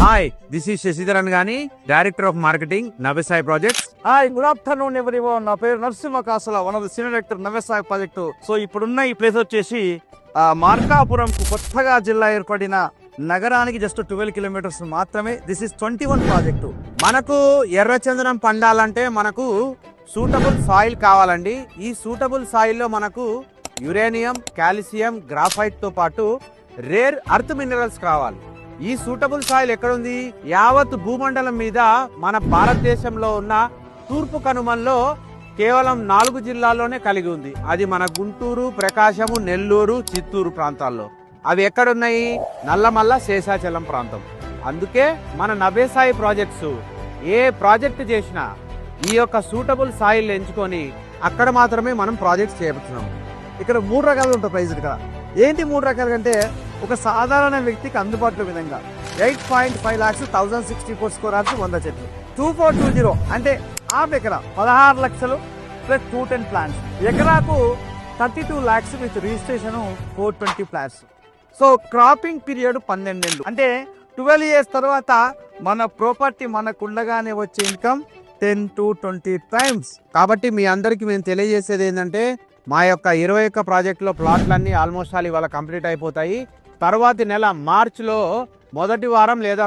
Hi, this is Shashidharan Gani, Director of Marketing, Navasai Projects. Hi good afternoon everyone. నా పేరు Narasimha Kasala, one of the senior director Navyasai project. So ఇప్పుడున్న ఈ place వచ్చేసి మార్కాపురంకు కొత్తగా జిల్లా ఏర్పడిన నగరానికి జస్ట్ 12 కిలోమీటర్స్ మాత్రమే. This is 21 project. మనకు ఎర్రచందనం పండాలంటే మనకు సూటబుల్ సాయిల్ కావాలండి. ఈ సూటబుల్ సాయిల్లో మనకు యురేనియం, కాల్షియం, గ్రాఫైట్ తో పాటు రేర్ అర్త్ మినరల్స్ కావాలి. ఈ సూటబుల్ సాయిల్ ఎక్కడుంది? యావత్ భూమండలం మీద మన భారతదేశంలో ఉన్న తూర్పు కనుమల్లో కేవలం 4 జిల్లాల్లోనే కలిగి ఉంది. అది మన గుంటూరు, ప్రకాశము, నెల్లూరు, చిత్తూరు ప్రాంతాల్లో. అవి ఎక్కడున్నాయి? నల్లమల్ల, శేషాచలం ప్రాంతం. అందుకే మన నవ్యసాయి ప్రాజెక్ట్స్ ఏ ప్రాజెక్ట్ చేసినా ఈ యొక్క సూటబుల్ సాయిల్ ఎంచుకొని అక్కడ మాత్రమే మనం ప్రాజెక్ట్స్ చేస్తున్నాం. ఇక్కడ 3 రకాలు ఉంటాయి ప్రైజ్. ఇక్కడ ఏంటి 3 రకాలు అంటే, ఒక సాధారణ వ్యక్తికి అందుబాటులో విధంగా 8.5 lakhs 1064 స్క్వేర్ యార్డ్స్ 100 చెట్లు. 2420 అంటే హాఫ్ ఎకరా 16 లక్షలు ప్లస్ 210 ప్లాంట్స్. ఎకరాకు 32 lakhs with registration 420 plants. So cropping period 12 ఏళ్ళు. అంటే 12 years తర్వాత మన ప్రాపర్టీ మనకుండగానే వచ్చే ఇన్కమ్ 10 to 20 times. కాబట్టి మీ అందరికి మేము తెలియజేసేది ఏంటంటే, మా యొక్క 21 ప్రాజెక్టులో ప్లాట్లన్నీ ఆల్మోస్ట్ ఆల్ ఇవాళ కంప్లీట్ అయిపోతాయి. తర్వాతి నెల మార్చిలో మొదటి వారం లేదా